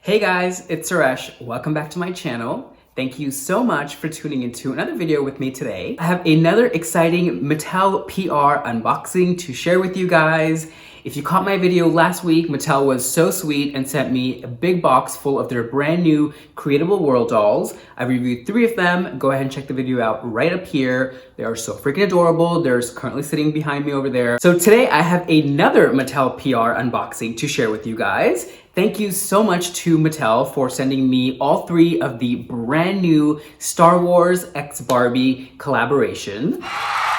Hey guys, it's Suresh. Welcome back to my channel. Thank you so much for tuning into another video with me today. I have another exciting Mattel PR unboxing to share with you guys. If you caught my video last week, Mattel was so sweet and sent me a big box full of their brand new Creatable World dolls. I reviewed 3 of them. Go ahead and check the video out right up here. They are so freaking adorable. They're currently sitting behind me over there. So today I have another Mattel PR unboxing to share with you guys. Thank you so much to Mattel for sending me all 3 of the brand new Star Wars x Barbie collaboration.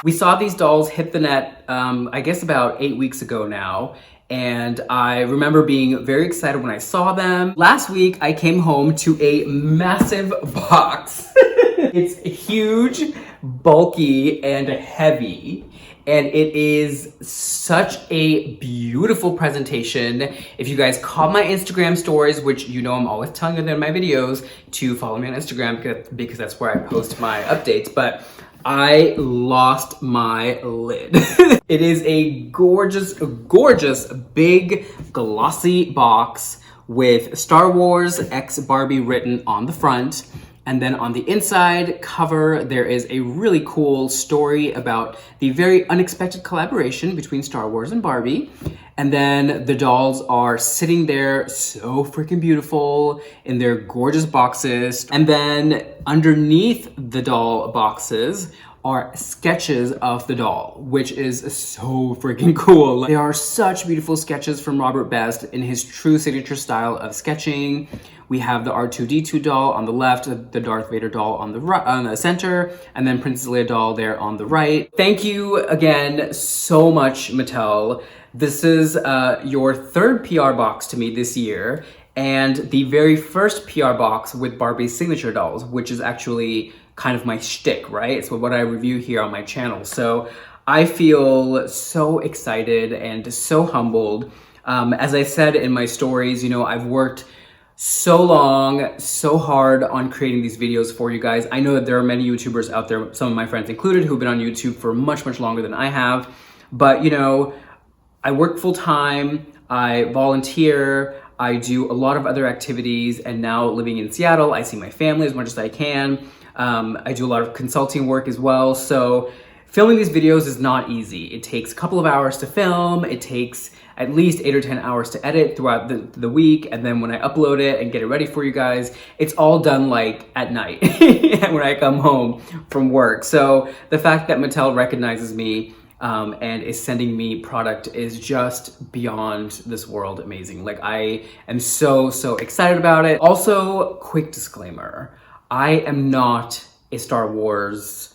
We saw these dolls hit the net, I guess about 8 weeks ago now, and I remember being very excited when I saw them. Last week, I came home to a massive box. It's huge, bulky, and heavy. And it is such a beautiful presentation. If you guys caught my Instagram stories, which you know I'm always telling you in my videos to follow me on Instagram because that's where I post my updates, but I lost my lid. It is a gorgeous, gorgeous, big, glossy box with Star Wars x Barbie written on the front. And then on the inside cover, there is a really cool story about the very unexpected collaboration between Star Wars and Barbie. And then the dolls are sitting there so freaking beautiful in their gorgeous boxes. And then underneath the doll boxes are sketches of the doll, which is so freaking cool. They are such beautiful sketches from Robert Best in his true signature style of sketching. We have the R2D2 doll on the left, the Darth Vader doll on the right, on the center, and then Princess Leia doll there on the right. Thank you again so much, Mattel. This is your 3rd PR box to me this year, and the very first PR box with Barbie's signature dolls, which is actually kind of my shtick, right? It's what I review here on my channel. So I feel so excited and so humbled. As I said in my stories, you know, I've worked so long, so hard on creating these videos for you guys. I know that there are many YouTubers out there, some of my friends included, who've been on YouTube for much, much longer than I have. But, you know, I work full time, I volunteer, I do a lot of other activities, and now living in Seattle, I see my family as much as I can. I do a lot of consulting work as well. So filming these videos is not easy. It takes a couple of hours to film. It takes at least 8 or 10 hours to edit throughout the week. And then when I upload it and get it ready for you guys, it's all done like at night when I come home from work. So the fact that Mattel recognizes me and is sending me product is just beyond this world amazing. Like, I am so, so excited about it. Also, quick disclaimer, I am not a Star Wars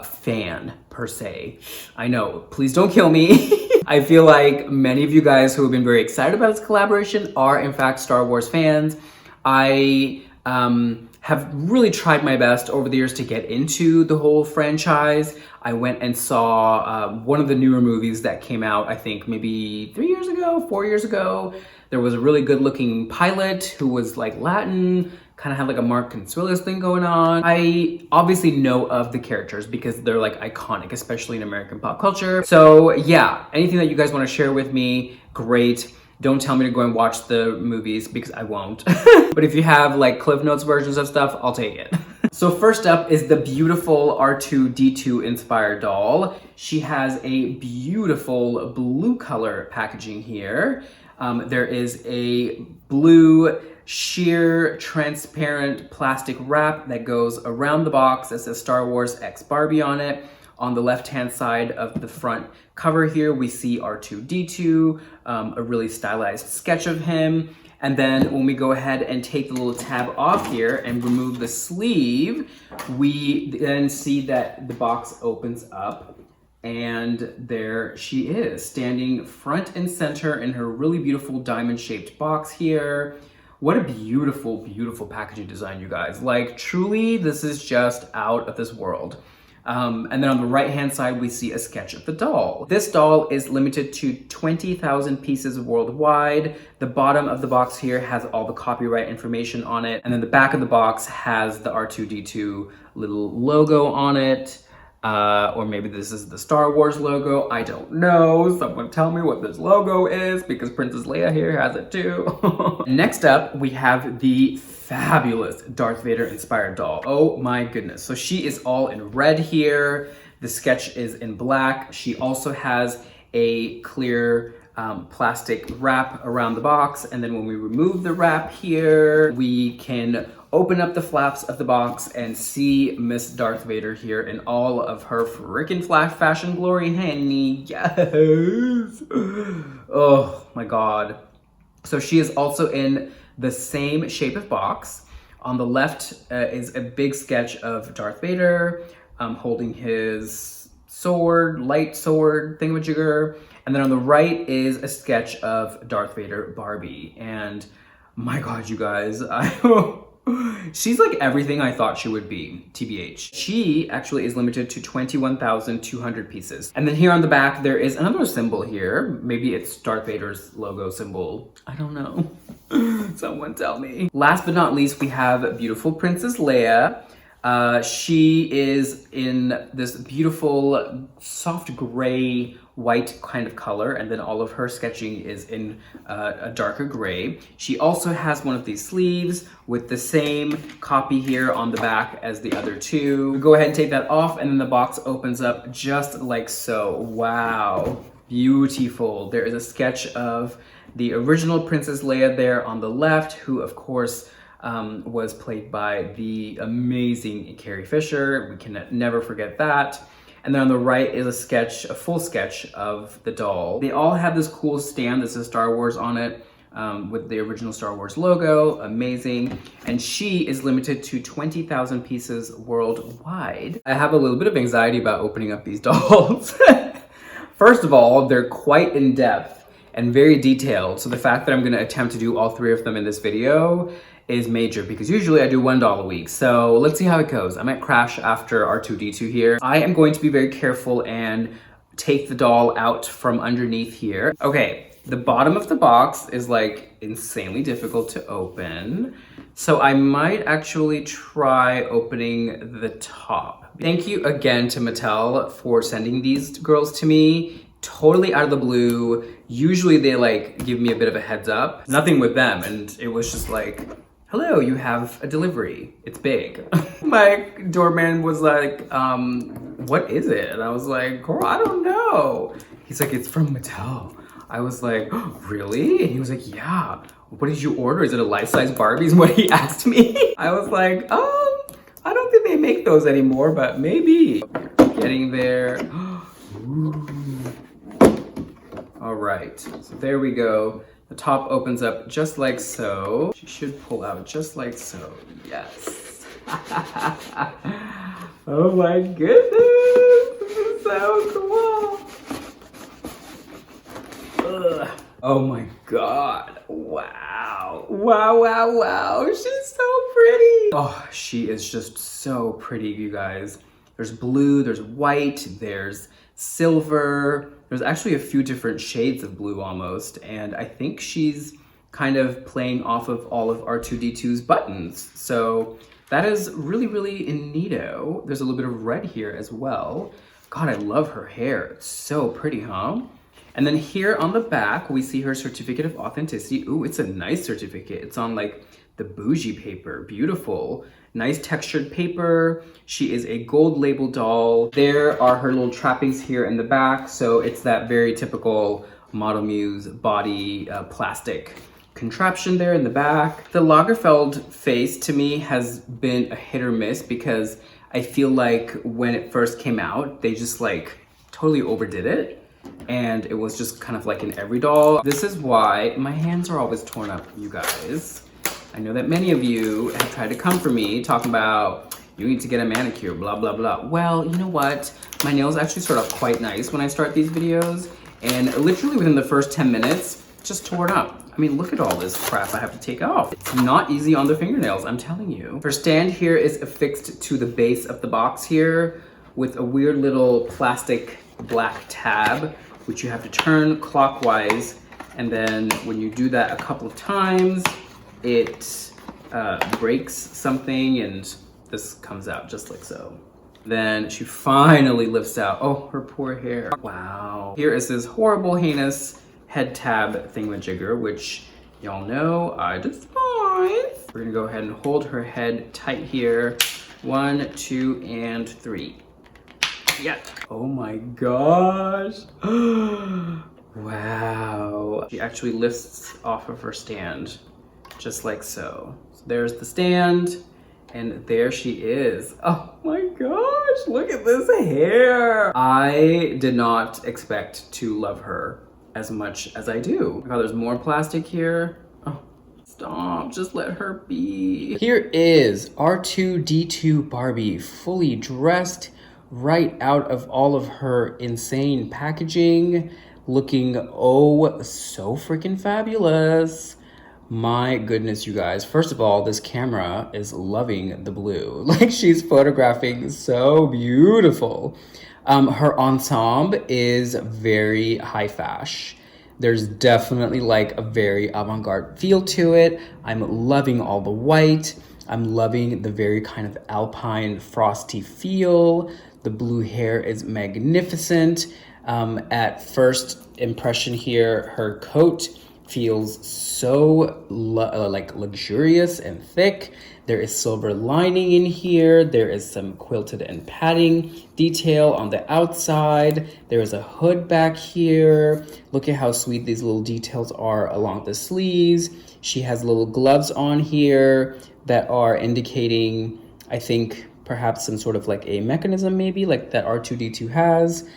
fan per se. I know, please don't kill me. I feel like many of you guys who have been very excited about this collaboration are in fact Star Wars fans. I have really tried my best over the years to get into the whole franchise. I went and saw one of the newer movies that came out, I think maybe 3 years ago, 4 years ago. There was a really good looking pilot who was like Latin, kind of had like a Mark Consuelos thing going on. I obviously know of the characters because they're like iconic, especially in American pop culture. So yeah, anything that you guys want to share with me, great. Don't tell me to go and watch the movies because I won't. But if you have like Cliff Notes versions of stuff, I'll take it. So first up is the beautiful R2D2 inspired doll. She has a beautiful blue color packaging here. There is a blue sheer transparent plastic wrap that goes around the box that says Star Wars x Barbie on it. On the left-hand side of the front cover here, we see R2D2, a really stylized sketch of him. And then when we go ahead and take the little tab off here and remove the sleeve, we then see that the box opens up. And there she is, standing front and center in her really beautiful diamond-shaped box here. What a beautiful, beautiful packaging design, you guys. Like, truly, this is just out of this world. And then on the right-hand side, we see a sketch of the doll. This doll is limited to 20,000 pieces worldwide. The bottom of the box here has all the copyright information on it. And then the back of the box has the R2D2 little logo on it. Or maybe this is the Star Wars logo. I don't know. Someone tell me what this logo is because Princess Leia here has it too. Next up, we have the fabulous Darth Vader inspired doll. Oh my goodness. So she is all in red here. The sketch is in black. She also has a clear plastic wrap around the box. And then when we remove the wrap here, we can open up the flaps of the box and see Miss Darth Vader here in all of her freaking flash fashion glory, honey. Yes. Oh my God. So she is also in the same shape of box. On the left is a big sketch of Darth Vader holding his sword, light sword thingamajigger. And then on the right is a sketch of Darth Vader Barbie. And my God, you guys, she's like everything I thought she would be, TBH. She actually is limited to 21,200 pieces. And then here on the back, there is another symbol here. Maybe it's Darth Vader's logo symbol. I don't know. Someone tell me. Last but not least, we have beautiful Princess Leia. She is in this beautiful soft gray white kind of color, and then all of her sketching is in a darker gray. She also has one of these sleeves with the same copy here on the back as the other two. Go ahead and take that off, and then the box opens up just like so. Wow, beautiful. There is a sketch of the original Princess Leia there on the left, who of course was played by the amazing Carrie Fisher. We can never forget that. And then on the right is a sketch, a full sketch of the doll. They all have this cool stand that says Star Wars on it with the original Star Wars logo, amazing. And she is limited to 20,000 pieces worldwide. I have a little bit of anxiety about opening up these dolls. First of all, they're quite in depth and very detailed. So the fact that I'm gonna attempt to do all three of them in this video is major because usually I do one doll a week. So let's see how it goes. I might crash after R2D2 here. I am going to be very careful and take the doll out from underneath here. Okay, the bottom of the box is like insanely difficult to open. So I might actually try opening the top. Thank you again to Mattel for sending these girls to me. Totally out of the blue. Usually they like give me a bit of a heads up. Nothing with them, and it was just like, hello, you have a delivery. It's big. My doorman was like, what is it? And I was like, girl, I don't know. He's like, it's from Mattel. I was like, oh, really? And he was like, yeah. What did you order? Is it a life-size Barbie is what he asked me. I was like, I don't think they make those anymore, but maybe. Getting there. All right, so there we go. The top opens up just like so. She should pull out just like so. Yes. Oh my goodness. This is so cool. Ugh. Oh my God. Wow. Wow, wow, wow. She's so pretty. Oh, she is just so pretty, you guys. There's blue, there's white, there's silver. There's actually a few different shades of blue almost, and I think she's kind of playing off of all of R2D2's buttons. So that is really, really neato. There's a little bit of red here as well. God, I love her hair. It's so pretty, huh? And then here on the back, we see her certificate of authenticity. Ooh, it's a nice certificate. It's on like the bougie paper, beautiful. Nice textured paper. She is a gold label doll. There are her little trappings here in the back. So it's that very typical Model Muse body plastic contraption there in the back. The Lagerfeld face to me has been a hit or miss because I feel like when it first came out, they just like totally overdid it. And it was just kind of like in every doll. This is why my hands are always torn up, you guys. I know that many of you have tried to come for me talking about you need to get a manicure, blah, blah, blah. Well, you know what? My nails actually start off quite nice when I start these videos. And literally within the first 10 minutes, just tore it up. I mean, look at all this crap I have to take off. It's not easy on the fingernails, I'm telling you. Her stand here is affixed to the base of the box here with a weird little plastic black tab, which you have to turn clockwise. And then when you do that a couple of times, it breaks something and this comes out just like so. Then she finally lifts out. Oh, her poor hair. Wow. Here is this horrible, heinous head tab thingamajigger, which y'all know I despise. We're gonna go ahead and hold her head tight here. 1, 2, and 3. Yeah. Oh my gosh. Wow. She actually lifts off of her stand, just like so. So there's the stand, and there she is. Oh my gosh, look at this hair. I did not expect to love her as much as I do. Oh, there's more plastic here. Oh, stop, just let her be. Here is R2D2 Barbie, fully dressed, right out of all of her insane packaging, looking oh so freaking fabulous. My goodness, you guys. First of all, this camera is loving the blue. Like, she's photographing so beautiful. Her ensemble is very high fashion. There's definitely like a very avant-garde feel to it. I'm loving all the white. I'm loving the very kind of alpine frosty feel. The blue hair is magnificent. At first impression here, her coat feels so like luxurious and thick. There is silver lining in here. There is some quilted and padding detail on the outside. There is a hood back here. Look at how sweet these little details are along the sleeves. She has little gloves on here that are indicating, I think, perhaps some sort of like a mechanism, maybe like that R2D2 has,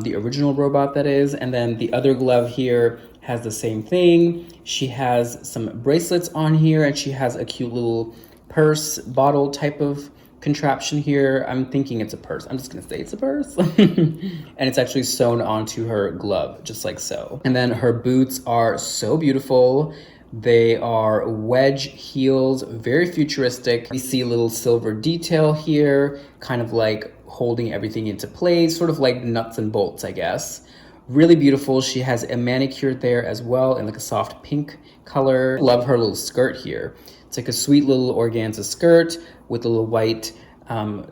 the original robot that is. And then the other glove here has the same thing. She has some bracelets on here, and she has a cute little purse bottle type of contraption here. I'm thinking it's a purse. I'm just gonna say it's a purse. And it's actually sewn onto her glove, just like so. And then her boots are so beautiful. They are wedge heels, very futuristic. We see a little silver detail here, kind of like holding everything into place, sort of like nuts and bolts, I guess. Really beautiful. She has a manicure there as well in like a soft pink color. Love her little skirt here. It's like a sweet little organza skirt with a little white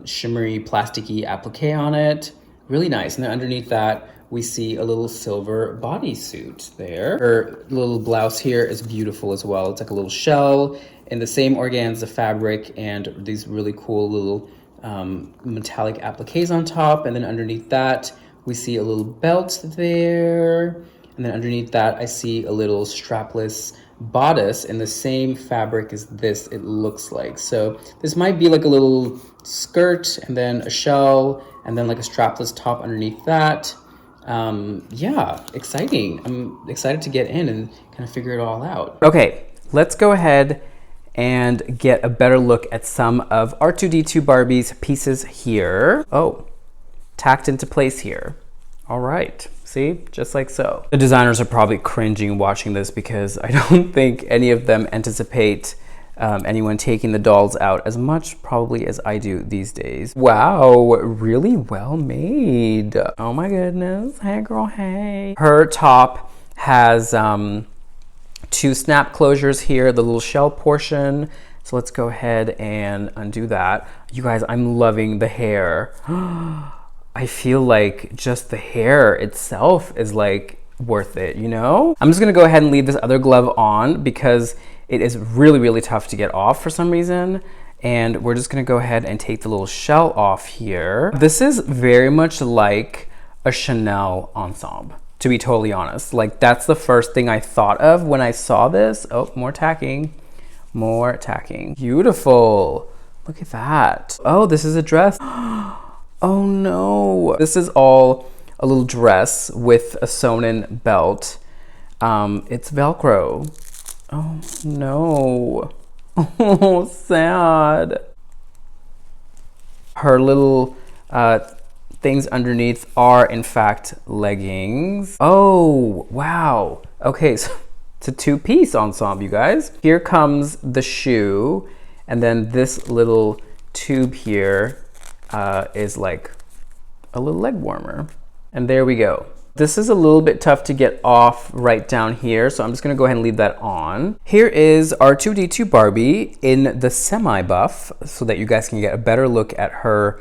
shimmery plasticky applique on it. Really nice. And then underneath that, we see a little silver bodysuit there. Her little blouse here is beautiful as well. It's like a little shell in the same organza fabric and these really cool little metallic appliques on top. And then underneath that, we see a little belt there. And then underneath that, I see a little strapless bodice in the same fabric as this, it looks like. So this might be like a little skirt and then a shell and then like a strapless top underneath that. Yeah, exciting. I'm excited to get in and kind of figure it all out. Okay, let's go ahead and get a better look at some of R2D2 Barbie's pieces here. Oh, tacked into place here. All right, see, just like so. The designers are probably cringing watching this because I don't think any of them anticipate anyone taking the dolls out as much probably as I do these days. Wow, really well made. Oh my goodness, hey girl, hey. Her top has 2 snap closures here, the little shell portion. So let's go ahead and undo that. You guys, I'm loving the hair. I feel like just the hair itself is like worth it, you know? I'm just gonna go ahead and leave this other glove on because it is really, really tough to get off for some reason. And we're just gonna go ahead and take the little shell off here. This is very much like a Chanel ensemble, to be totally honest. Like, that's the first thing I thought of when I saw this. Oh, more tacking, more tacking. Beautiful, look at that. Oh, this is a dress. Oh no. This is all a little dress with a sewn-in belt. It's Velcro. Oh no. Oh, sad. Her little things underneath are in fact leggings. Oh, wow. Okay, so it's a 2-piece ensemble, you guys. Here comes the shoe, and then this little tube here is like a little leg warmer. And there we go. This is a little bit tough to get off right down here, so I'm just gonna go ahead and leave that on. Here is R2D2 Barbie in the semi-buff so that you guys can get a better look at her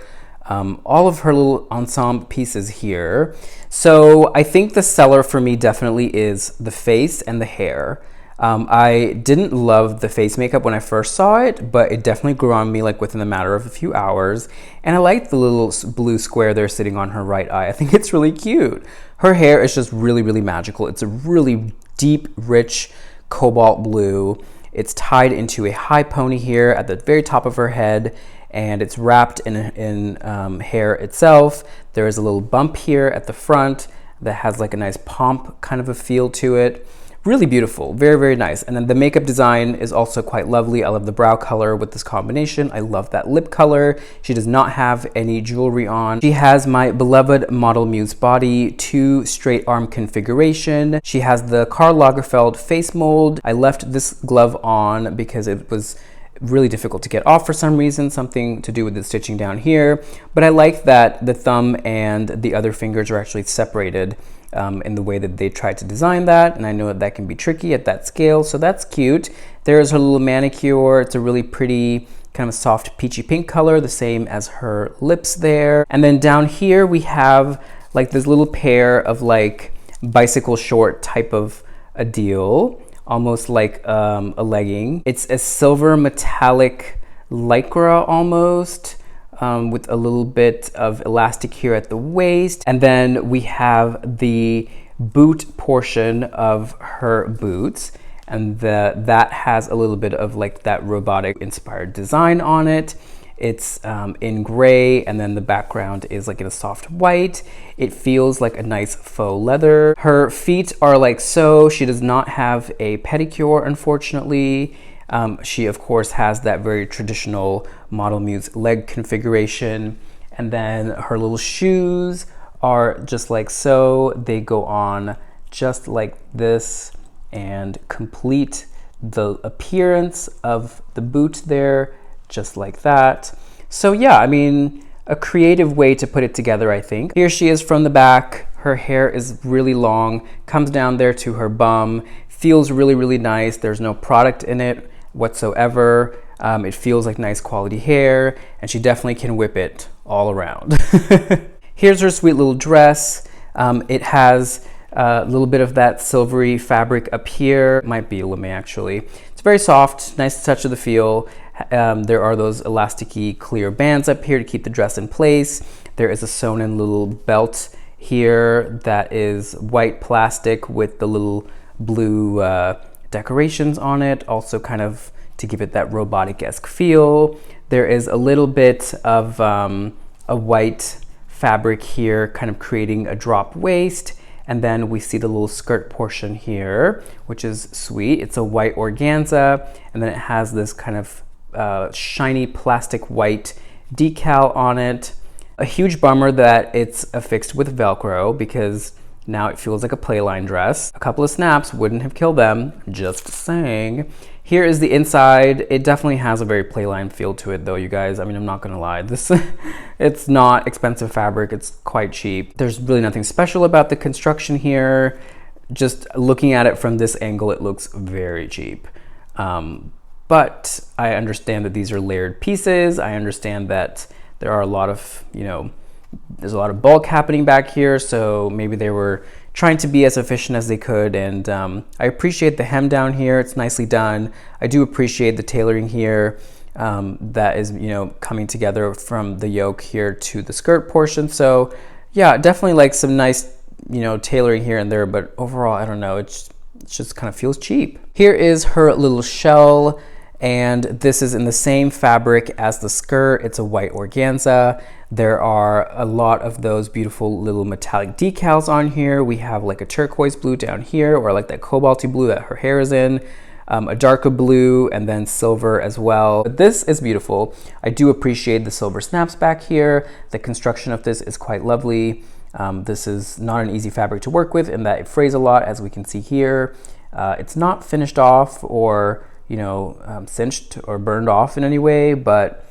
all of her little ensemble pieces here. So I think the seller for me definitely is the face and the hair. I didn't love the face makeup when I first saw it, but it definitely grew on me like within a matter of a few hours. And I like the little blue square there sitting on her right eye. I think it's really cute. Her hair is just really, really magical. It's a really deep, rich cobalt blue. It's tied into a high pony here at the very top of her head, and it's wrapped in hair itself. There is a little bump here at the front that has like a nice pomp kind of a feel to it. Really beautiful, very, very nice. And then the makeup design is also quite lovely. I love the brow color with this combination. I love that lip color. She does not have any jewelry on. She has my beloved Model Muse body, 2 straight arm configuration. She has the Karl Lagerfeld face mold. I left this glove on because it was really difficult to get off for some reason, something to do with the stitching down here. But I like that the thumb and the other fingers are actually separated in the way that they tried to design that, and I know that that can be tricky at that scale, so that's cute. There's her little manicure. It's a really pretty kind of soft peachy pink color, the same as her lips there. And then down here we have like this little pair of like bicycle short type of a deal, almost like a legging. It's a silver metallic lycra almost, with a little bit of elastic here at the waist. And then we have the boot portion of her boots, and that has a little bit of like that robotic inspired design on it. It's in gray, and then the background is like in a soft white. It feels like a nice faux leather. Her feet are like so. She does not have a pedicure, unfortunately. She of course has that very traditional Model Muse leg configuration. And then her little shoes are just like so. They go on just like this and complete the appearance of the boot there, just like that. So yeah, I mean, a creative way to put it together, I think. Here she is from the back. Her hair is really long, comes down there to her bum, feels really, really nice. There's no product in it whatsoever. It feels like nice quality hair, and she definitely can whip it all around. Here's her sweet little dress. It has a little bit of that silvery fabric up here. Might be a lame actually. It's very soft, nice touch of the feel. There are those elasticy clear bands up here to keep the dress in place. There is a sewn in little belt here that is white plastic with the little blue decorations on it, also kind of to give it that robotic-esque feel. There is a little bit of a white fabric here, kind of creating a drop waist. And then we see the little skirt portion here, which is sweet. It's a white organza, and then it has this kind of shiny plastic white decal on it. A huge bummer that it's affixed with Velcro, because now it feels like a playline dress. A couple of snaps wouldn't have killed them, just saying. Here is the inside. It definitely has a very playline feel to it though, you guys. I mean, I'm not gonna lie. It's not expensive fabric, it's quite cheap. There's really nothing special about the construction here. Just looking at it from this angle, it looks very cheap. But I understand that these are layered pieces. I understand that there are a lot of, there's a lot of bulk happening back here, so maybe they were trying to be as efficient as they could. And I appreciate the hem down here. It's nicely done. I do appreciate the tailoring here that is, coming together from the yoke here to the skirt portion. So yeah, definitely like some nice, tailoring here and there, but overall, I don't know, it just kind of feels cheap. Here is her little shell, and this is in the same fabric as the skirt. It's a white organza. There are a lot of those beautiful little metallic decals on here. We have like a turquoise blue down here, or like that cobalty blue that her hair is in, a darker blue, and then silver as well. But this is beautiful. I do appreciate the silver snaps back here. The construction of this is quite lovely. This is not an easy fabric to work with in that it frays a lot, as we can see here. It's not finished off or cinched or burned off in any way, but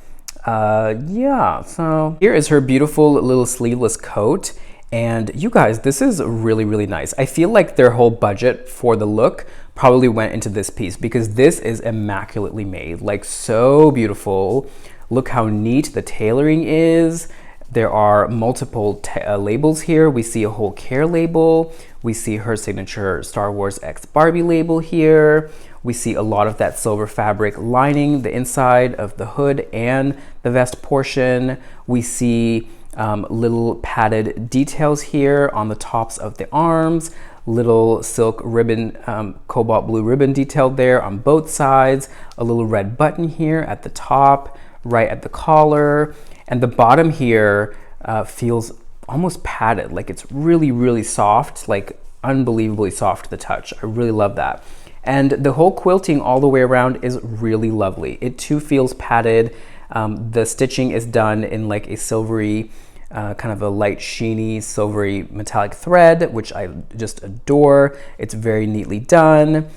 yeah, so here is her beautiful little sleeveless coat. And you guys, this is really, really nice. I feel like their whole budget for the look probably went into this piece, because this is immaculately made, like so beautiful. Look how neat the tailoring is. There are multiple labels here. We see a whole care label. We see her signature Star Wars X Barbie label here. We see a lot of that silver fabric lining the inside of the hood and the vest portion. We see little padded details here on the tops of the arms, little silk ribbon, cobalt blue ribbon detailed there on both sides, a little red button here at the top, right at the collar, and the bottom here feels almost padded, like it's really, really soft, like unbelievably soft to the touch. I really love that. And the whole quilting all the way around is really lovely. It too feels padded. The stitching is done in like a silvery, kind of a light sheeny silvery metallic thread, which I just adore. It's very neatly done.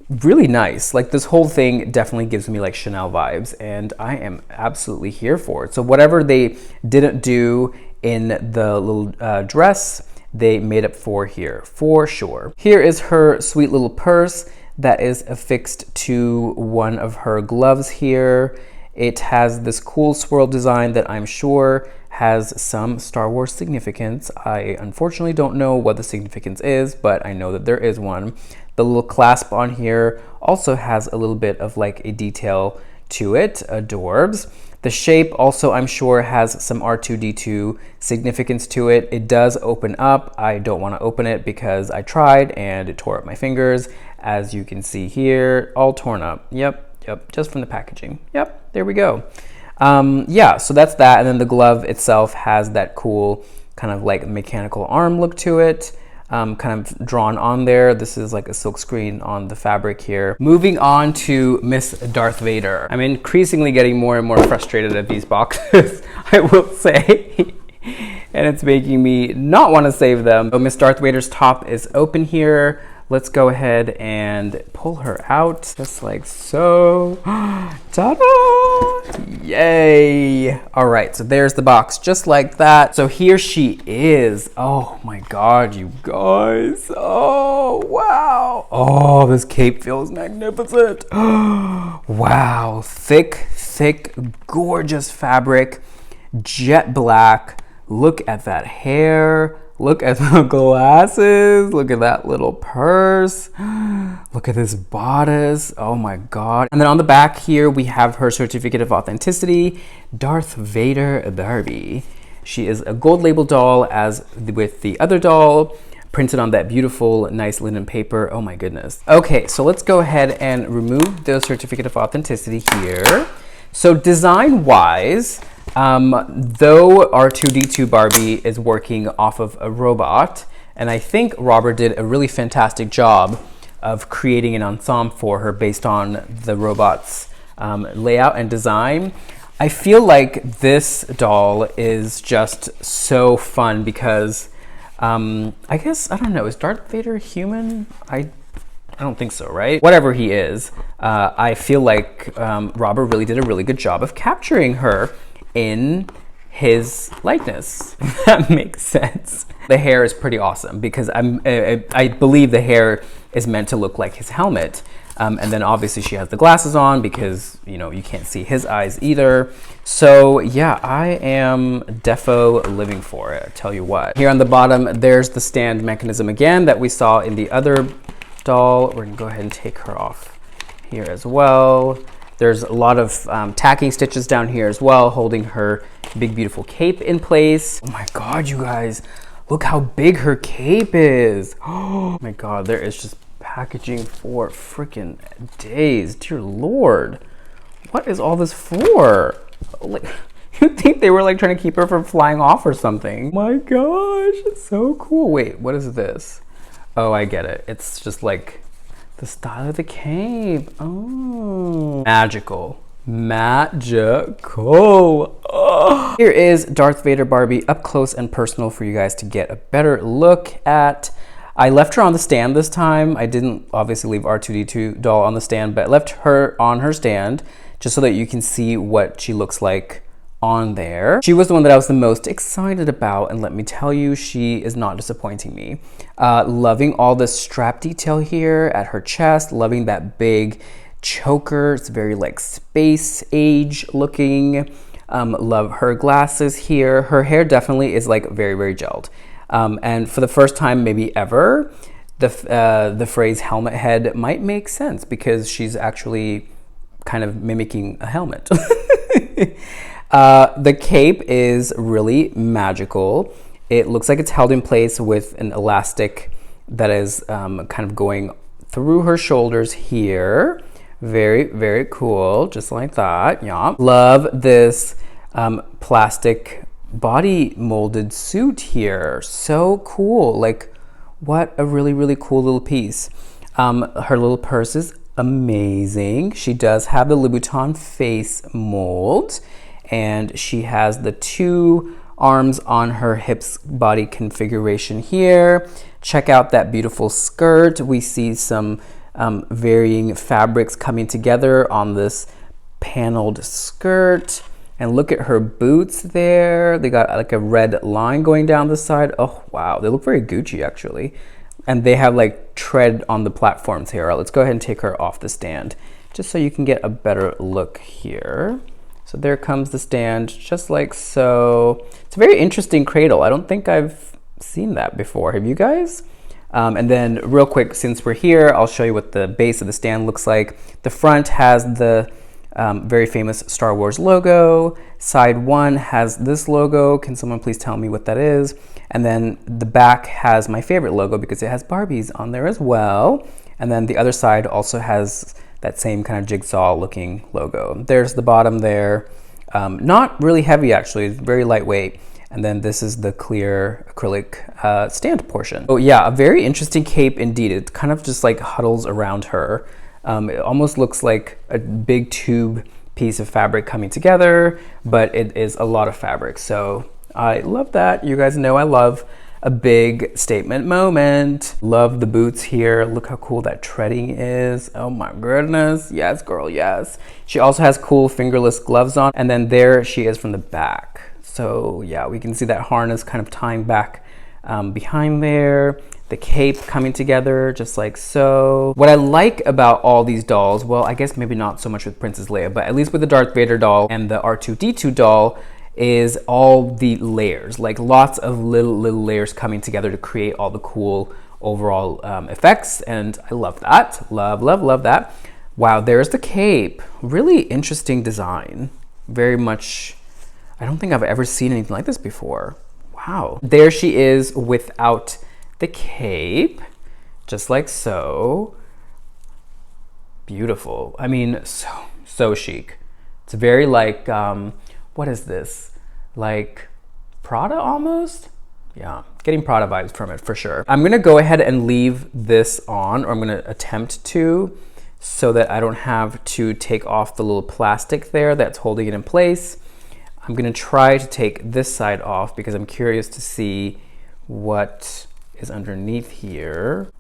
Really nice. Like this whole thing definitely gives me like Chanel vibes, and I am absolutely here for it. So whatever they didn't do in the little dress, they made up for here, for sure. Here is her sweet little purse that is affixed to one of her gloves here. It has this cool swirl design that I'm sure has some Star Wars significance. I unfortunately don't know what the significance is, but I know that there is one. The little clasp on here also has a little bit of like a detail to it, adorbs. The shape also, I'm sure, has some R2D2 significance to it. It does open up. I don't want to open it because I tried and it tore up my fingers. As you can see here, all torn up. Yep, just from the packaging. Yep, there we go. Yeah, so that's that. And then the glove itself has that cool kind of like mechanical arm look to it. Kind of drawn on there. This is like a silk screen on the fabric here. Moving on to Miss Darth Vader. I'm increasingly getting more and more frustrated at these boxes, I will say. And it's making me not want to save them. So Miss Darth Vader's top is open here. Let's go ahead and pull her out just like so. Ta-da! Yay! All right, so there's the box just like that. So here she is. Oh my God, you guys. Oh, wow. Oh, this cape feels magnificent. Wow, thick, gorgeous fabric, jet black. Look at that hair. Look at the glasses. Look at that little purse. Look at this bodice. Oh my God. And then on the back here, we have her certificate of authenticity, Darth Vader Barbie. She is a gold label doll as with the other doll, printed on that beautiful, nice linen paper. Oh my goodness. Okay, so let's go ahead and remove the certificate of authenticity here. So design-wise, though R2D2 Barbie is working off of a robot, and I think Robert did a really fantastic job of creating an ensemble for her based on the robot's layout and design, I feel like this doll is just so fun because I guess, I don't know, is Darth Vader human? I don't think so, right? Whatever he is, I feel like Robert really did a really good job of capturing her in his likeness. That makes sense. The hair is pretty awesome because I believe the hair is meant to look like his helmet. And then obviously she has the glasses on because, you know, you can't see his eyes either. So yeah, I am defo living for it, I tell you what. Here on the bottom, there's the stand mechanism again that we saw in the other doll. We're gonna go ahead and take her off here as well. There's a lot of tacking stitches down here as well, holding her big, beautiful cape in place. Oh my God, you guys, look how big her cape is. Oh my God, there is just packaging for freaking days. Dear Lord, what is all this for? Like, you'd think they were like trying to keep her from flying off or something. Oh my gosh, it's so cool. Wait, what is this? Oh, I get it. It's just like the style of the cape. Oh, magical. Oh. Here is Darth Vader Barbie up close and personal for you guys to get a better look at. I left her on the stand this time. I didn't obviously leave R2D2 doll on the stand, but I left her on her stand just so that you can see what she looks like on there. She was the one that I was the most excited about, and let me tell you, she is not disappointing me. Loving all the strap detail here at her chest, loving that big choker. It's very like space age looking. Love her glasses here. Her hair definitely is like very, very gelled. And for the first time maybe ever, the phrase helmet head might make sense because she's actually kind of mimicking a helmet. The cape is really magical. It looks like it's held in place with an elastic that is kind of going through her shoulders here. Very, very cool, just like that. Yeah. Love this plastic body molded suit here. So cool. Like, what a really, really cool little piece. Her little purse is amazing. She does have the Louboutin face mold, and she has the 2 arms on her hips body configuration here. Check out that beautiful skirt. We see some varying fabrics coming together on this paneled skirt. And look at her boots there. They got like a red line going down the side. Oh, wow. They look very Gucci, actually. And they have like tread on the platforms here. Let's go ahead and take her off the stand just so you can get a better look here. So there comes the stand, just like so. It's a very interesting cradle. I don't think I've seen that before. Have you guys? And then real quick, since we're here, I'll show you what the base of the stand looks like. The front has the very famous Star Wars logo. Side 1 has this logo. Can someone please tell me what that is? And then the back has my favorite logo because it has Barbies on there as well. And then the other side also has that same kind of jigsaw looking logo. There's the bottom there. Not really heavy actually, it's very lightweight. And then this is the clear acrylic stand portion. Oh yeah, a very interesting cape indeed. It kind of just like huddles around her. It almost looks like a big tube piece of fabric coming together, but it is a lot of fabric. So I love that. You guys know I love a big statement moment. Love the boots here. Look how cool that treading is. Oh my goodness. Yes, girl, yes. She also has cool fingerless gloves on. And then there she is from the back. So yeah, we can see that harness kind of tying back behind there. The cape coming together just like so. What I like about all these dolls, well, I guess maybe not so much with Princess Leia, but at least with the Darth Vader doll and the R2D2 doll, is all the layers, like lots of little layers coming together to create all the cool overall effects. And I love that. Love, love, love that. Wow, there's the cape. Really interesting design. Very much, I don't think I've ever seen anything like this before. Wow. There she is without the cape, just like so. Beautiful. I mean, so chic. It's very like, what is this? Like Prada almost? Yeah, getting Prada vibes from it for sure. I'm gonna go ahead and leave this on, or I'm gonna attempt to, so that I don't have to take off the little plastic there that's holding it in place. I'm gonna try to take this side off because I'm curious to see what is underneath here.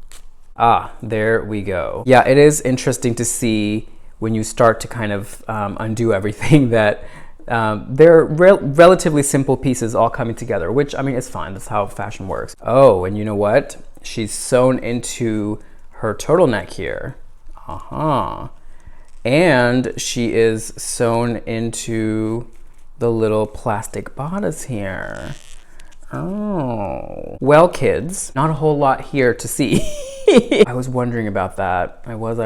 Ah, there we go. Yeah, it is interesting to see when you start to kind of undo everything that they're relatively simple pieces all coming together, which I mean, it's fine. That's how fashion works. Oh, and you know what? She's sewn into her turtleneck here. And she is sewn into the little plastic bodice here. Oh. Well, kids, not a whole lot here to see. I was wondering about that. I was.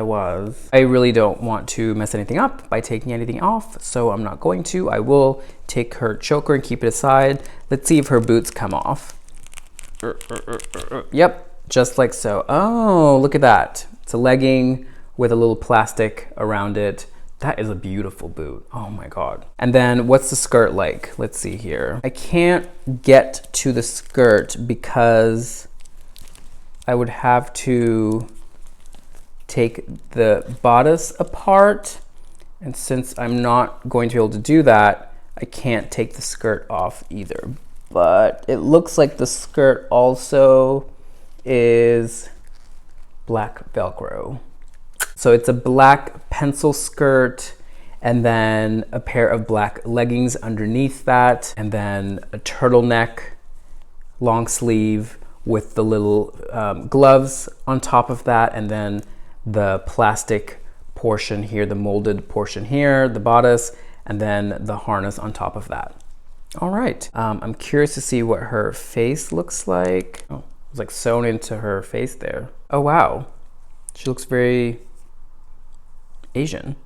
I really don't want to mess anything up by taking anything off, so I'm not going to. I will take her choker and keep it aside. Let's see if her boots come off. Yep, just like so. Oh, look at that. It's a legging with a little plastic around it. That is a beautiful boot. Oh my God. And then what's the skirt like? Let's see here. I can't get to the skirt because I would have to take the bodice apart. And since I'm not going to be able to do that, I can't take the skirt off either. But it looks like the skirt also is black Velcro. So it's a black pencil skirt and then a pair of black leggings underneath that, and then a turtleneck, long sleeve with the little gloves on top of that, and then the plastic portion here, the molded portion here, the bodice, and then the harness on top of that. All right, I'm curious to see what her face looks like. Oh, it's like sewn into her face there. Oh wow, she looks very Asian.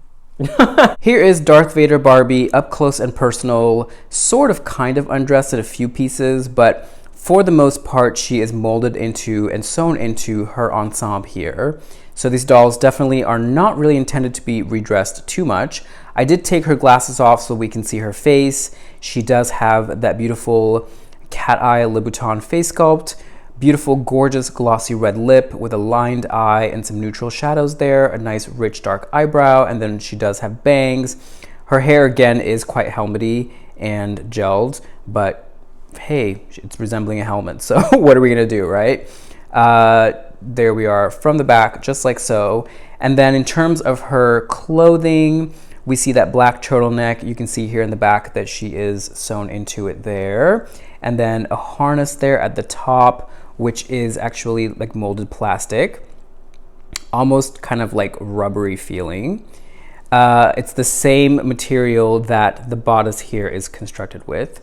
Here is Darth Vader Barbie up close and personal, sort of kind of undressed in a few pieces, but for the most part, she is molded into and sewn into her ensemble here. So these dolls definitely are not really intended to be redressed too much. I did take her glasses off so we can see her face. She does have that beautiful cat eye Louboutin face sculpt, beautiful, gorgeous, glossy red lip with a lined eye and some neutral shadows there, a nice, rich, dark eyebrow, and then she does have bangs. Her hair, again, is quite helmety and gelled, but hey, it's resembling a helmet, so what are we gonna do, right? There we are from the back, just like so. And then in terms of her clothing, we see that black turtleneck. You can see here in the back that she is sewn into it there. And then a harness there at the top, which is actually like molded plastic, almost kind of like rubbery feeling. It's the same material that the bodice here is constructed with.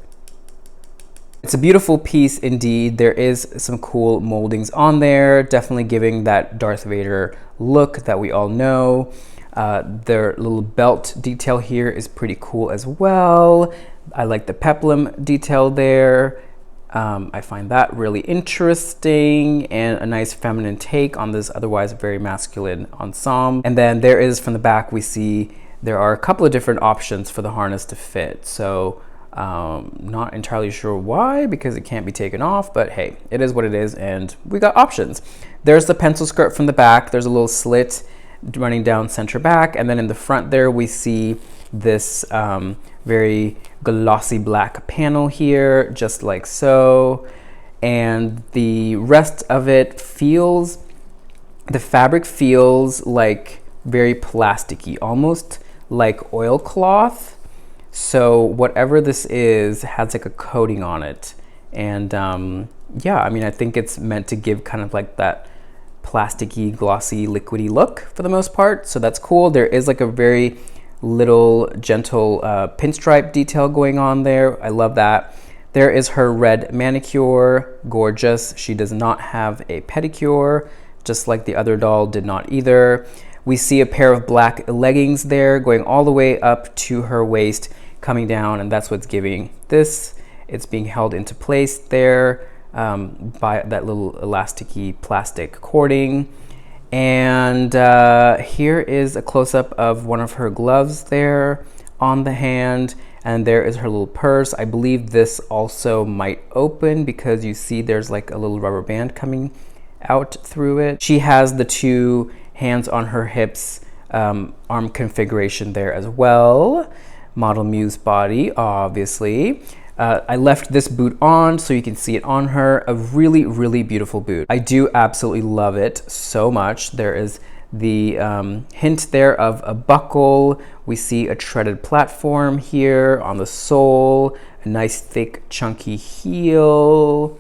It's a beautiful piece indeed. There is some cool moldings on there, definitely giving that Darth Vader look that we all know. Their little belt detail here is pretty cool as well. I like the peplum detail there. I find that really interesting and a nice feminine take on this otherwise very masculine ensemble. And then there is, from the back, we see there are a couple of different options for the harness to fit. So not entirely sure why, because it can't be taken off, but hey, it is what it is, and we got options. There's the pencil skirt from the back. There's a little slit running down center back, and then in the front there we see this very glossy black panel here, just like so. And the rest of it feels, the fabric feels like very plasticky, almost like oilcloth. So whatever this is has like a coating on it. And yeah, I mean, I think it's meant to give kind of like that plasticky, glossy, liquidy look for the most part. So that's cool. There is like a very little gentle pinstripe detail going on there. I love that. There is her red manicure, gorgeous. She does not have a pedicure, just like the other doll did not either. We see a pair of black leggings there going all the way up to her waist, coming down, and that's what's giving this. It's being held into place there by that little elasticy plastic cording. And here is a close-up of one of her gloves there on the hand, and there is her little purse. I believe this also might open because you see there's like a little rubber band coming out through it. She has the two hands on her hips, arm configuration there as well. Model Muse body, obviously. I left this boot on so you can see it on her. A really, really beautiful boot. I do absolutely love it so much. There is the hint there of a buckle. We see a treaded platform here on the sole, a nice thick chunky heel.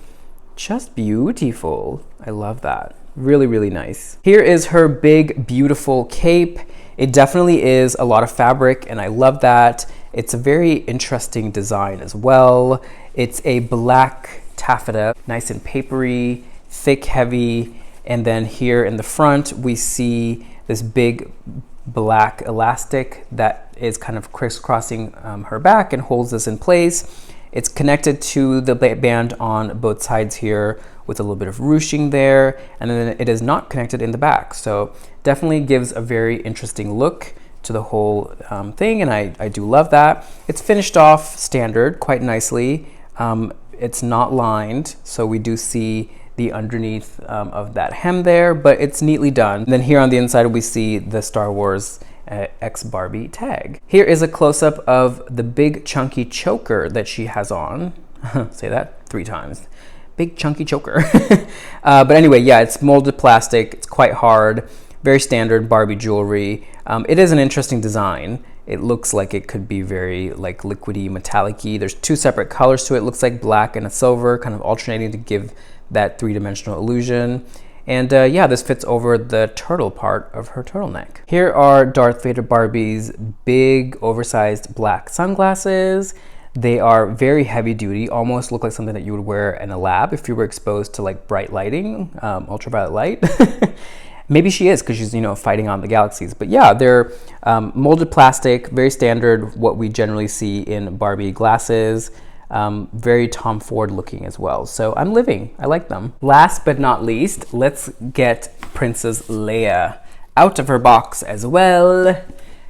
Just beautiful. I love that. Really, really nice. Here is her big, beautiful cape. It definitely is a lot of fabric, and I love that. It's a very interesting design as well. It's a black taffeta, nice and papery, thick, heavy. And then here in the front, we see this big black elastic that is kind of crisscrossing her back and holds this in place. It's connected to the band on both sides here with a little bit of ruching there, and then it is not connected in the back. So definitely gives a very interesting look to the whole thing, and I do love that. It's finished off standard quite nicely. It's not lined, so we do see the underneath of that hem there, but it's neatly done. And then here on the inside, we see the Star Wars X Barbie tag. Here is a close-up of the big chunky choker that she has on. Say that 3 times. Big chunky choker. But anyway, yeah, it's molded plastic. It's quite hard. Very standard Barbie jewelry. It is an interesting design. It looks like it could be very like liquidy, metallic-y. There's 2 separate colors to it. It looks like black and a silver, kind of alternating to give that 3-dimensional illusion. And yeah, this fits over the turtle part of her turtleneck. Here are Darth Vader Barbie's big, oversized black sunglasses. They are very heavy duty, almost look like something that you would wear in a lab if you were exposed to like bright lighting, ultraviolet light. Maybe she is, because she's, you know, fighting on the galaxies. But yeah, they're molded plastic, very standard, what we generally see in Barbie glasses. Very Tom Ford looking as well. So I'm living, I like them. Last but not least, let's get Princess Leia out of her box as well.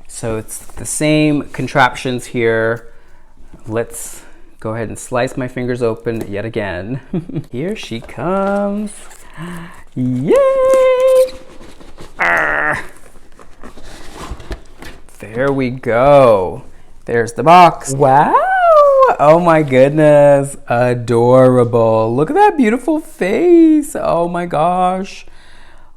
So it's the same contraptions here. Let's go ahead and slice my fingers open yet again. Here she comes. Yay! There we go. There's the box. Wow! Oh my goodness. Adorable. Look at that beautiful face. Oh my gosh.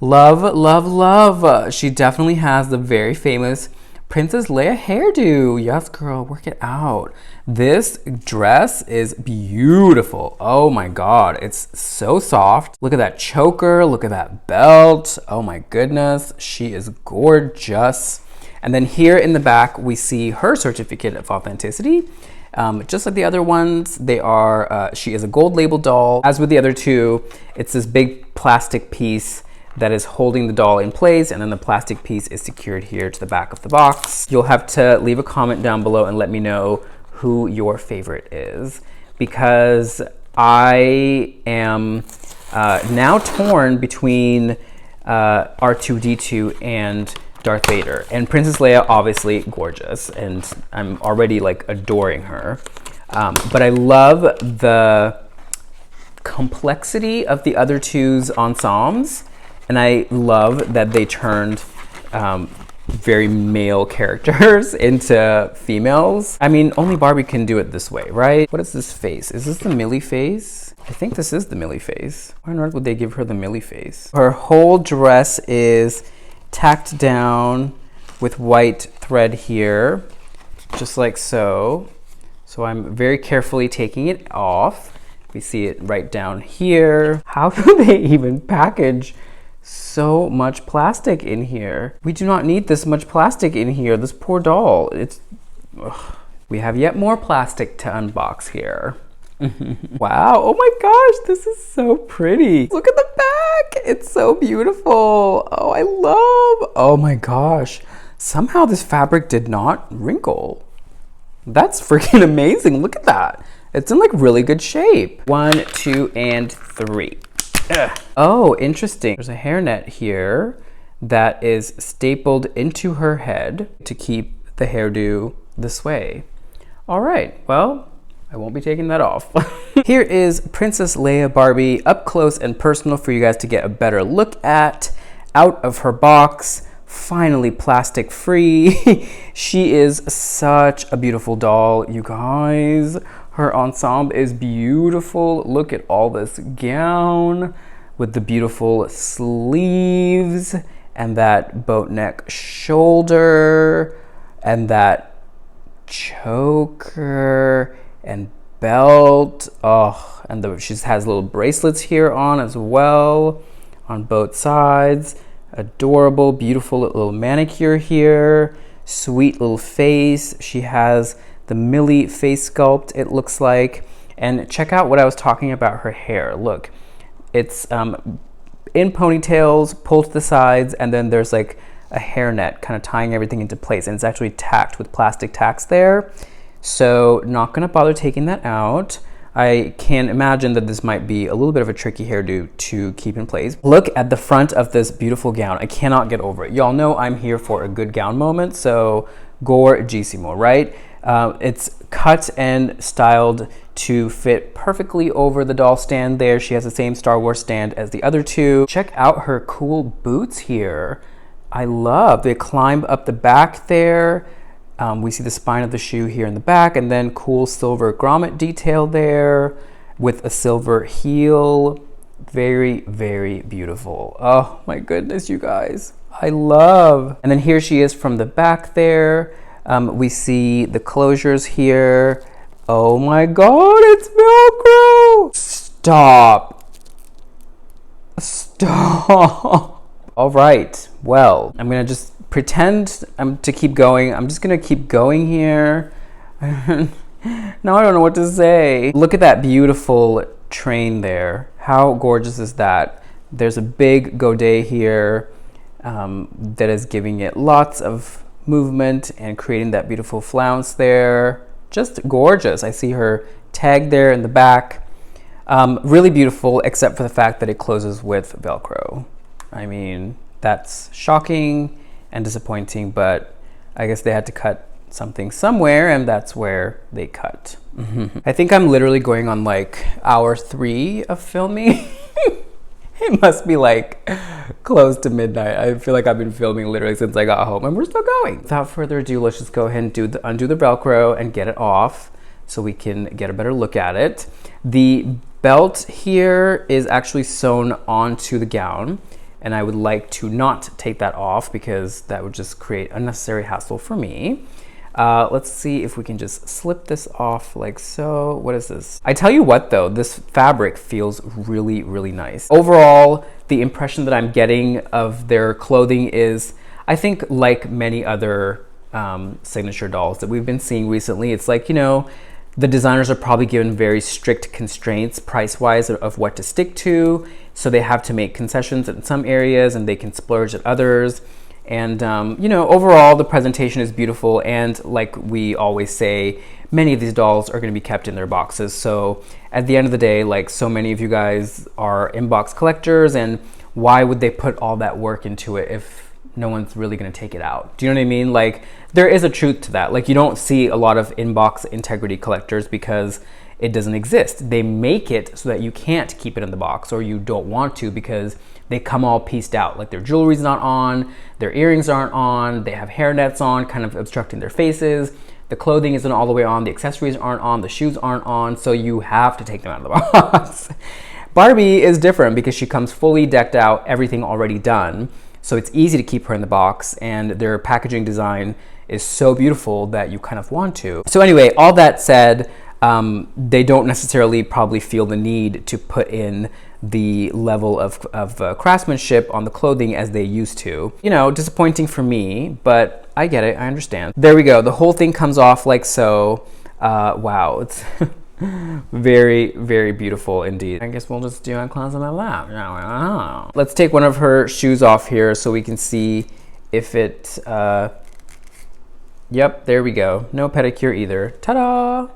Love, love, love. She definitely has the very famous Princess Leia hairdo. Yes, girl, work it out. This dress is beautiful. Oh my God, it's so soft. Look at that choker, look at that belt. Oh my goodness, she is gorgeous. And then here in the back, we see her certificate of authenticity. Just like the other ones, they are, she is a gold label doll. As with the other two, it's this big plastic piece that is holding the doll in place, and then the plastic piece is secured here to the back of the box. You'll have to leave a comment down below and let me know who your favorite is, because I am now torn between R2D2 and Darth Vader. And Princess Leia, obviously gorgeous, and I'm already like adoring her. But I love the complexity of the other two's ensembles. And I love that they turned very male characters into females. I mean, only Barbie can do it this way, right? What is this face? Is this the Millie face? I think this is the Millie face. Why on earth would they give her the Millie face? Her whole dress is tacked down with white thread here, just like so. So I'm very carefully taking it off. We see it right down here. How do they even package so much plastic in here? We do not need this much plastic in here. This poor doll. It's. Ugh. We have yet more plastic to unbox here. Wow. Oh my gosh, this is so pretty. Look at the back. It's so beautiful. Oh, I love. Oh my gosh. Somehow this fabric did not wrinkle. That's freaking amazing. Look at that. It's in like really good shape. 1, 2, and 3. Ugh. Oh, interesting. There's a hairnet here that is stapled into her head to keep the hairdo this way. All right, well, I won't be taking that off. Here is Princess Leia Barbie up close and personal for you guys to get a better look at. Out of her box, finally plastic free. She is such a beautiful doll, you guys. Her ensemble is beautiful. Look at all this gown with the beautiful sleeves and that boat neck shoulder and that choker and belt. Oh, and she has little bracelets here on as well on both sides. Adorable, beautiful little manicure here. Sweet little face. She has the Millie face sculpt, it looks like. And check out what I was talking about her hair. Look, it's in ponytails, pulled to the sides, and then there's like a hairnet kind of tying everything into place. And it's actually tacked with plastic tacks there. So not gonna bother taking that out. I can imagine that this might be a little bit of a tricky hairdo to keep in place. Look at the front of this beautiful gown. I cannot get over it. Y'all know I'm here for a good gown moment, so gorgeissimo, right? It's cut and styled to fit perfectly over the doll stand there. She has the same Star Wars stand as the other two. Check out her cool boots here. I love, they climb up the back there. We see the spine of the shoe here in the back, and then cool silver grommet detail there with a silver heel. Very, very beautiful. Oh my goodness, you guys. I love. And then here she is from the back there. We see the closures here. Oh my God, it's Velcro. Stop. Stop. All right, well, I'm gonna just pretend to keep going. I'm just gonna keep going here. Now I don't know what to say. Look at that beautiful train there. How gorgeous is that? There's a big godet here that is giving it lots of movement and creating that beautiful flounce there. Just gorgeous. I see her tag there in the back. Really beautiful, except for the fact that it closes with Velcro. I mean, that's shocking and disappointing, but I guess they had to cut something somewhere, and that's where they cut. I think I'm literally going on like hour 3 of filming. It must be like close to midnight. I feel like I've been filming literally since I got home, and we're still going. Without further ado, let's just go ahead and undo the Velcro and get it off so we can get a better look at it. The belt here is actually sewn onto the gown, and I would like to not take that off because that would just create unnecessary hassle for me. Let's see if we can just slip this off like so. What is this? I tell you what though, this fabric feels really, really nice. Overall, the impression that I'm getting of their clothing is, I think like many other signature dolls that we've been seeing recently, it's like, you know, the designers are probably given very strict constraints price-wise of what to stick to. So they have to make concessions in some areas and they can splurge at others. And, you know, overall, the presentation is beautiful. And like we always say, many of these dolls are going to be kept in their boxes. So at the end of the day, like so many of you guys are inbox collectors, and why would they put all that work into it if no one's really going to take it out? Do you know what I mean? Like there is a truth to that. Like you don't see a lot of inbox integrity collectors because it doesn't exist. They make it so that you can't keep it in the box, or you don't want to because they come all pieced out. Like their jewelry's not on, their earrings aren't on, they have hair nets on, kind of obstructing their faces. The clothing isn't all the way on, the accessories aren't on, the shoes aren't on, so you have to take them out of the box. Barbie is different because she comes fully decked out, everything already done. So it's easy to keep her in the box, and their packaging design is so beautiful that you kind of want to. So anyway, all that said, they don't necessarily probably feel the need to put in the level of craftsmanship on the clothing as they used to. You know, disappointing for me, but I get it, I understand. There we go, the whole thing comes off like so. Wow, it's very, very beautiful indeed. I guess we'll just do a close on my lap. Let's take one of her shoes off here so we can see if it, yep, there we go. No pedicure either, ta-da!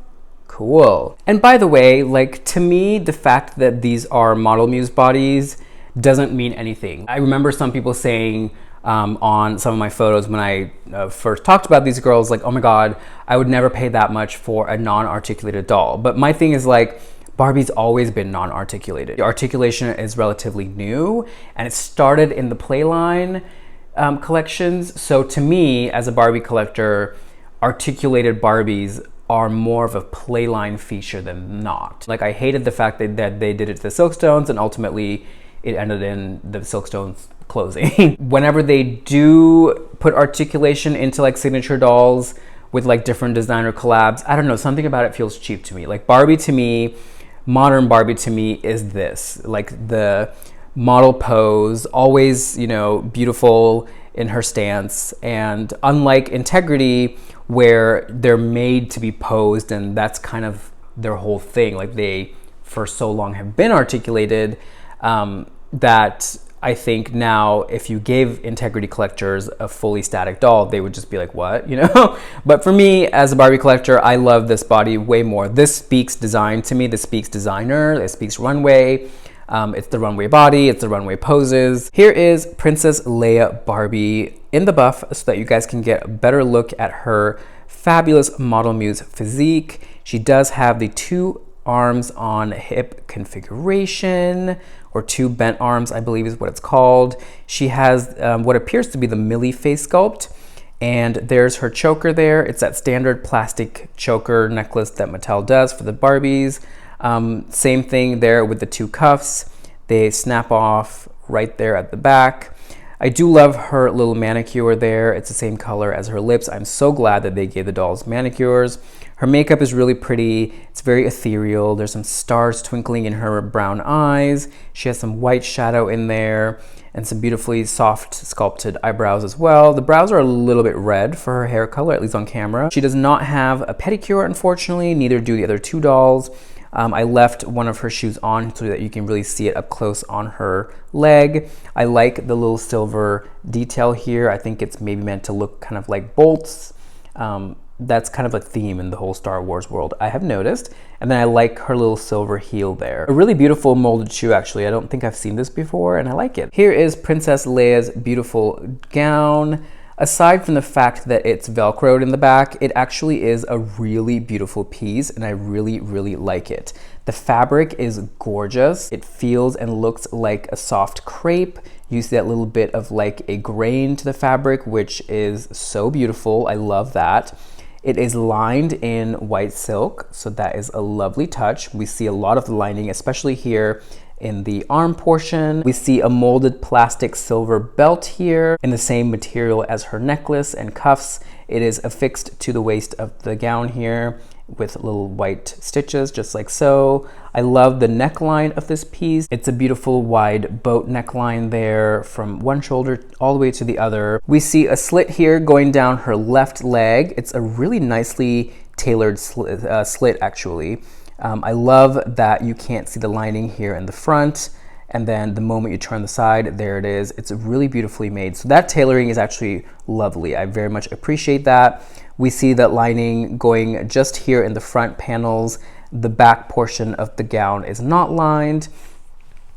Cool. And by the way, like to me, the fact that these are Model Muse bodies doesn't mean anything. I remember some people saying on some of my photos when I first talked about these girls, like, oh my God, I would never pay that much for a non-articulated doll. But my thing is like, Barbie's always been non-articulated. The articulation is relatively new, and it started in the Playline collections. So to me, as a Barbie collector, articulated Barbies are more of a Playline feature than not. Like I hated the fact that they did it to the Silkstones, and ultimately it ended in the Silkstones closing. Whenever they do put articulation into like signature dolls with like different designer collabs, I don't know, something about it feels cheap to me. Like Barbie to me, modern Barbie to me is this, like the model pose, always, you know, beautiful in her stance, and unlike Integrity, where they're made to be posed and that's kind of their whole thing, like they for so long have been articulated, that I think now if you gave Integrity collectors a fully static doll, they would just be like, what, you know? But for me as a Barbie collector, I love this body way more. This speaks design to me, this speaks designer, it speaks runway. It's the runway body, it's the runway poses. Here is Princess Leia Barbie in the buff so that you guys can get a better look at her fabulous Model Muse physique. She does have the 2 arms on hip configuration, or 2 bent arms, I believe is what it's called. She has what appears to be the Millie face sculpt, and there's her choker there. It's that standard plastic choker necklace that Mattel does for the Barbies. Same thing there with the 2 cuffs. They snap off right there at the back. I do love her little manicure there. It's the same color as her lips. I'm so glad that they gave the dolls manicures. Her makeup is really pretty. It's very ethereal. There's some stars twinkling in her brown eyes. She has some white shadow in there and some beautifully soft sculpted eyebrows as well. The brows are a little bit red for her hair color, at least on camera. She does not have a pedicure, unfortunately. Neither do the other two dolls. I left one of her shoes on so that you can really see it up close on her leg. I like the little silver detail here. I think it's maybe meant to look kind of like bolts. That's kind of a theme in the whole Star Wars world, I have noticed. And then I like her little silver heel there. A really beautiful molded shoe, actually. I don't think I've seen this before, and I like it. Here is Princess Leia's beautiful gown. Aside from the fact that it's Velcroed in the back, it actually is a really beautiful piece, and I really, really like it. The fabric is gorgeous. It feels and looks like a soft crepe. You see that little bit of like a grain to the fabric, which is so beautiful. I love that. It is lined in white silk, so that is a lovely touch. We see a lot of the lining, especially here in the arm portion. We see a molded plastic silver belt here in the same material as her necklace and cuffs. It is affixed to the waist of the gown here with little white stitches, just like so. I love the neckline of this piece. It's a beautiful wide boat neckline there from one shoulder all the way to the other. We see a slit here going down her left leg. It's a really nicely tailored slit actually. I love that you can't see the lining here in the front, and then the moment you turn the side, there it is. It's really beautifully made. So that tailoring is actually lovely. I very much appreciate that. We see that lining going just here in the front panels. The back portion of the gown is not lined,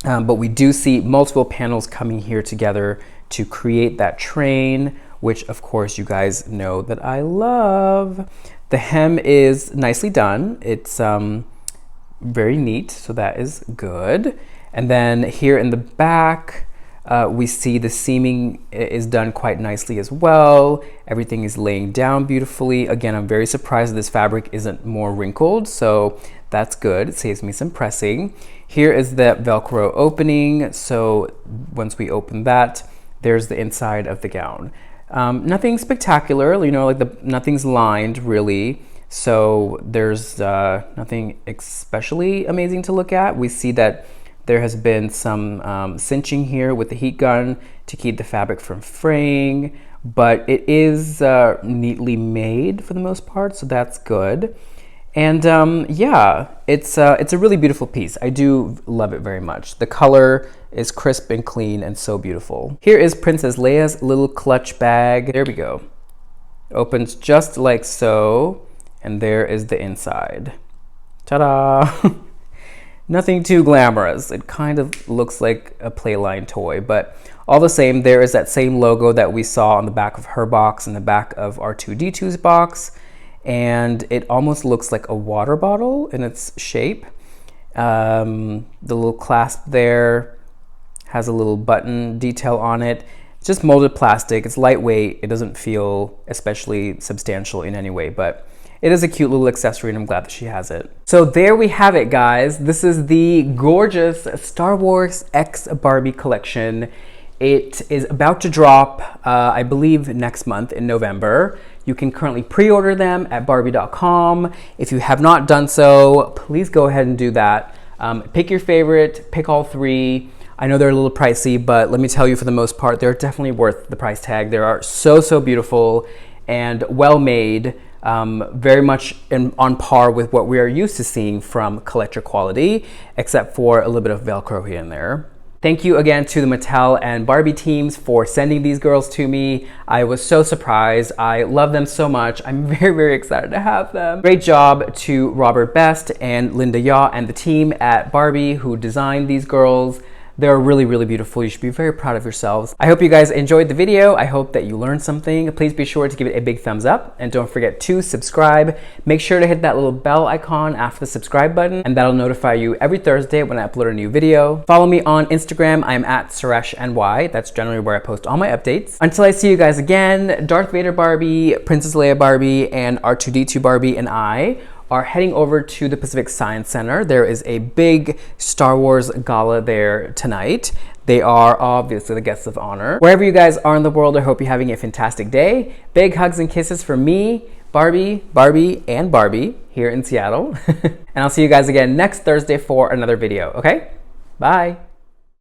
but we do see multiple panels coming here together to create that train, which of course you guys know that I love. The hem is nicely done. It's very neat, so that is good. And then here in the back, we see the seaming is done quite nicely as well. Everything is laying down beautifully. Again, I'm very surprised that this fabric isn't more wrinkled, so that's good. It saves me some pressing. Here is the Velcro opening. So once we open that, there's the inside of the gown. Nothing spectacular, you know, like nothing's lined really. So there's nothing especially amazing to look at. We see that there has been some cinching here with the heat gun to keep the fabric from fraying, but it is neatly made for the most part, so that's good. And yeah, it's a really beautiful piece. I do love it very much. The color is crisp and clean and so beautiful. Here is Princess Leia's little clutch bag. There we go. Opens just like so, and there is the inside. Ta-da! Nothing too glamorous. It kind of looks like a Playline toy, but all the same, there is that same logo that we saw on the back of her box and the back of R2D2's box, and it almost looks like a water bottle in its shape. The little clasp there has a little button detail on it. It's just molded plastic. It's lightweight. It doesn't feel especially substantial in any way, but it is a cute little accessory, and I'm glad that she has it. So there we have it, guys. This is the gorgeous Star Wars X Barbie collection. It is about to drop, I believe, next month in November. You can currently pre-order them at Barbie.com. If you have not done so, please go ahead and do that. Pick your favorite, pick all three. I know they're a little pricey, but let me tell you, for the most part, they're definitely worth the price tag. They are so beautiful and well made. Very much on par with what we are used to seeing from collector quality, except for a little bit of Velcro here and there. Thank you again to the Mattel and Barbie teams for sending these girls to me. I was so surprised. I love them so much. I'm very excited to have them. Great job to Robert Best and Linda Yaw and the team at Barbie who designed these girls. They're really beautiful. You should be very proud of yourselves. I hope you guys enjoyed the video. I hope that you learned something. Please be sure to give it a big thumbs up, and don't forget to subscribe. Make sure to hit that little bell icon after the subscribe button, and that'll notify you every Thursday when I upload a new video. Follow me on Instagram. I'm at SureshNY. That's generally where I post all my updates. Until I see you guys again, Darth Vader Barbie, Princess Leia Barbie, and R2D2 Barbie and I are heading over to the Pacific Science Center. There is a big Star Wars gala there tonight. They are obviously the guests of honor. Wherever you guys are in the world, I hope you're having a fantastic day. Big hugs and kisses from me, Barbie, and Barbie here in Seattle. And I'll see you guys again next Thursday for another video, okay? Bye.